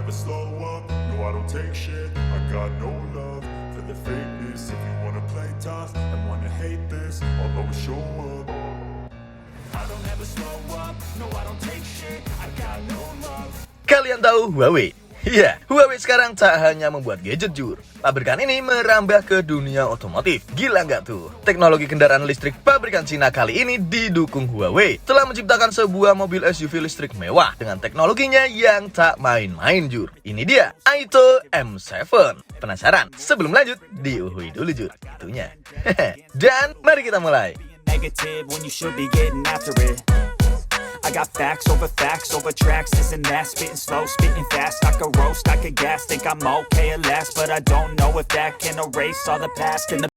never slow up, no I don't take shit. I got no love for the fakeness. If you wanna play tough and wanna hate this, I'll always show up. I don't ever slow up, no I don't take shit. I got no love. Kalian tahu Huawei? Iya, Huawei sekarang tak hanya membuat gadget jur. Pabrikan ini merambah ke dunia otomotif. Gila nggak tuh? Teknologi kendaraan listrik pabrikan Cina kali ini didukung Huawei telah menciptakan sebuah mobil SUV listrik mewah dengan teknologinya yang tak main-main jur. Ini dia, Aito M7. Penasaran? Sebelum lanjut, diuhui dulu jur itunya. Dan mari kita mulai. Negative when you should be getting after it. I got facts over tracks, this and that, spitting slow, spitting fast. I could roast, I could gas, think I'm okay at last, but I don't know if that can erase all the past and the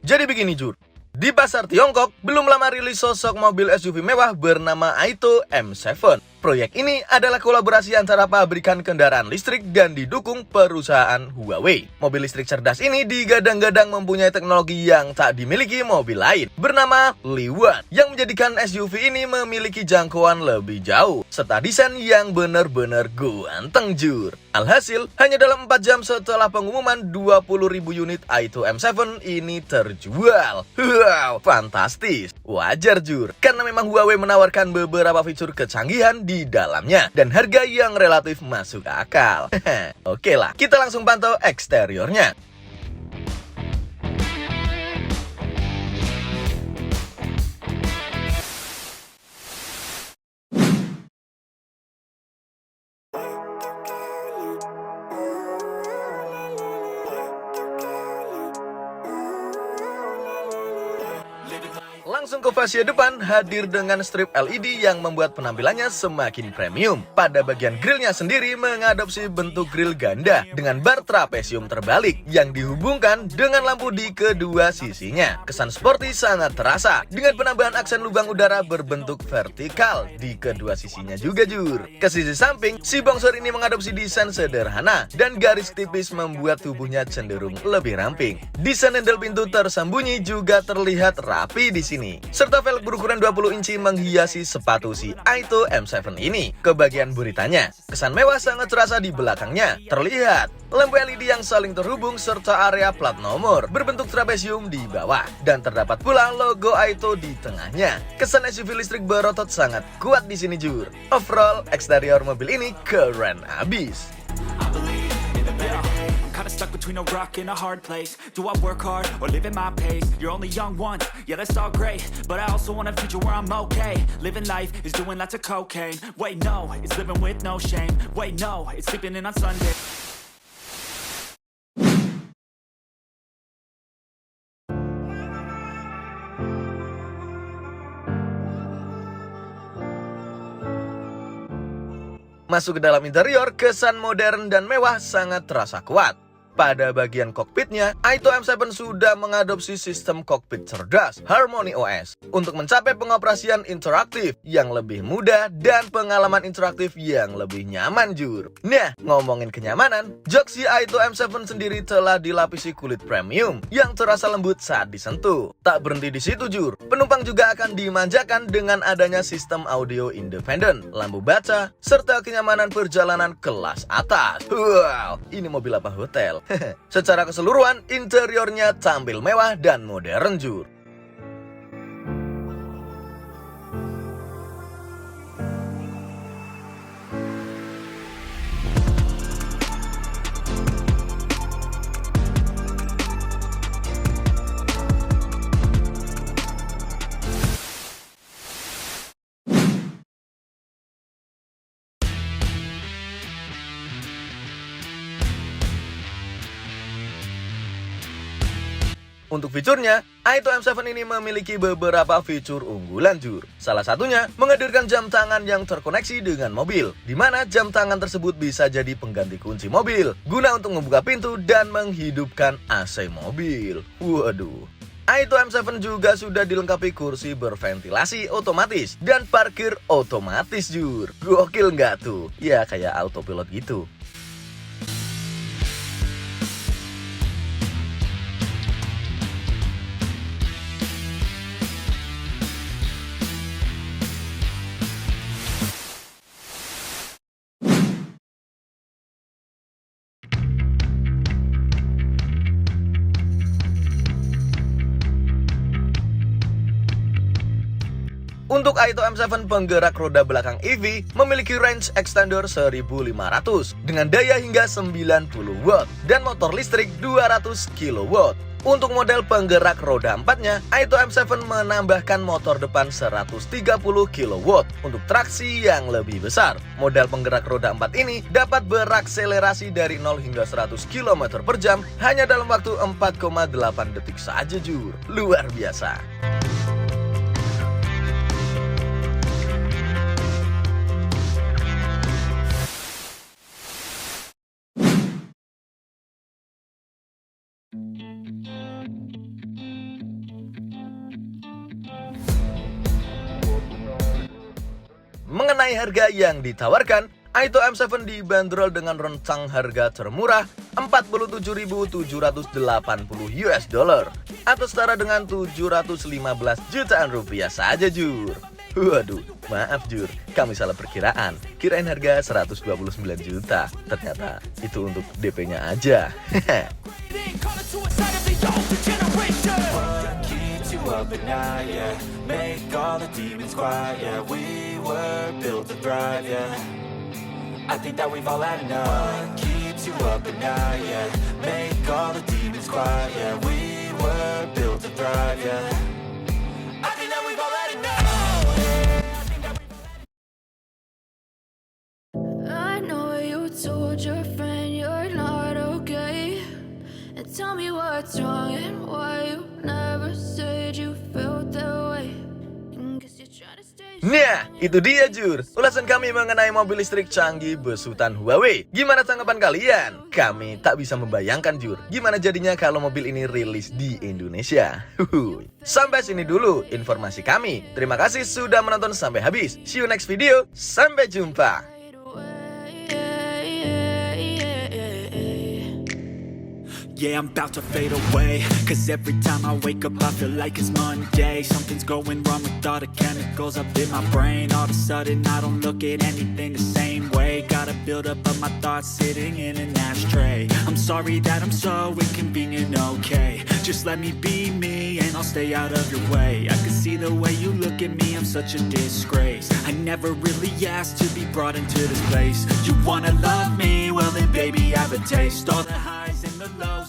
Jadi begini jur, di pasar Tiongkok belum lama rilis sosok mobil SUV mewah bernama Aito M7. Proyek ini adalah kolaborasi antara pabrikan kendaraan listrik dan didukung perusahaan Huawei. Mobil listrik cerdas ini digadang-gadang mempunyai teknologi yang tak dimiliki mobil lain, bernama Li One, yang menjadikan SUV ini memiliki jangkauan lebih jauh, serta desain yang benar-benar ganteng jur. Alhasil, hanya dalam 4 jam setelah pengumuman 20.000 unit Aito M7 ini terjual. Wow, fantastis. Wajar jur, karena memang Huawei menawarkan beberapa fitur kecanggihan di dalamnya dan harga yang relatif masuk akal. Oke lah, kita langsung pantau eksteriornya. Langsung ke fascia depan hadir dengan strip LED yang membuat penampilannya semakin premium. Pada bagian grillnya sendiri mengadopsi bentuk grill ganda dengan bar trapesium terbalik yang dihubungkan dengan lampu di kedua sisinya. Kesan sporty sangat terasa dengan penambahan aksen lubang udara berbentuk vertikal di kedua sisinya juga jur. Ke sisi samping, si bongsor ini mengadopsi desain sederhana dan garis tipis membuat tubuhnya cenderung lebih ramping. Desain handle pintu tersembunyi juga terlihat rapi di sini. Serta velg berukuran 20 inci menghiasi sepatu si Aito M7 ini. Ke bagian buritanya, kesan mewah sangat terasa di belakangnya. Terlihat lampu LED yang saling terhubung serta area plat nomor berbentuk trapesium di bawah. Dan terdapat pula logo Aito di tengahnya. Kesan SUV listrik berotot sangat kuat di sini jur. Overall, eksterior mobil ini keren abis. kinda stuck between a rock and a hard place. Do I work hard or live at my pace? You're only young once, yeah that's all great, but I also want a future where I'm okay. Living life is doing lots of cocaine. Wait no, it's living with no shame. Wait no, it's sleeping in on Sunday. Masuk ke dalam interior, kesan modern dan mewah sangat terasa kuat. Pada bagian kokpitnya, Aito M7 sudah mengadopsi sistem kokpit cerdas Harmony OS untuk mencapai pengoperasian interaktif yang lebih mudah dan pengalaman interaktif yang lebih nyaman jur. Nah, ngomongin kenyamanan, jok si Aito M7 sendiri telah dilapisi kulit premium yang terasa lembut saat disentuh. Tak berhenti di situ jur, penumpang juga akan dimanjakan dengan adanya sistem audio independen, lampu baca, serta kenyamanan perjalanan kelas atas. Wow, ini mobil apa hotel? Secara keseluruhan, interiornya tampil mewah dan modern jur. Untuk fiturnya, Aito M7 ini memiliki beberapa fitur unggulan jur. Salah satunya menghadirkan jam tangan yang terkoneksi dengan mobil, di mana jam tangan tersebut bisa jadi pengganti kunci mobil, guna untuk membuka pintu dan menghidupkan AC mobil. Waduh. Aito M7 juga sudah dilengkapi kursi berventilasi otomatis dan parkir otomatis, Jur. Gokil nggak tuh? Ya kayak autopilot gitu. Untuk Aito M7 penggerak roda belakang EV memiliki range extender 1500 dengan daya hingga 90 watt dan motor listrik 200 kW. Untuk model penggerak roda 4-nya, Aito M7 menambahkan motor depan 130 kW untuk traksi yang lebih besar. Model penggerak roda 4 ini dapat berakselerasi dari 0 hingga 100 km per jam hanya dalam waktu 4,8 detik saja, Jur. Luar biasa. Mengenai harga yang ditawarkan, Aito M7 dibanderol dengan rentang harga termurah $47.780 atau setara dengan 715 jutaan rupiah saja, Jur. Waduh, maaf Jur, kami salah perkiraan. Kirain harga 129 juta. Ternyata itu untuk DP-nya aja. Up at night, yeah. Make all the demons quiet, yeah. We were built to thrive, yeah. I think that we've all had enough. What keeps you up at night, yeah. Make all the demons quiet, yeah. We were built to thrive, yeah. I think that we've all had enough. I know you told your friend you're not okay, and tell me what's wrong and why you never said you felt that way. Guess you're trying to stay. Nah, itu dia Jur, ulasan kami mengenai mobil listrik canggih besutan Huawei. Gimana tanggapan kalian? Kami tak bisa membayangkan Jur, gimana jadinya kalau mobil ini rilis di Indonesia. Sampai sini dulu informasi kami. Terima kasih sudah menonton sampai habis. See you next video. Sampai jumpa. Yeah, I'm about to fade away, cause every time I wake up I feel like it's Monday. Something's going wrong with all the chemicals up in my brain. All of a sudden I don't look at anything the same way. Got a build up of my thoughts sitting in an ashtray. I'm sorry that I'm so inconvenient, okay. Just let me be me and I'll stay out of your way. I can see the way you look at me, I'm such a disgrace. I never really asked to be brought into this place. You wanna love me? Well then baby I have a taste. All the highs and the lows,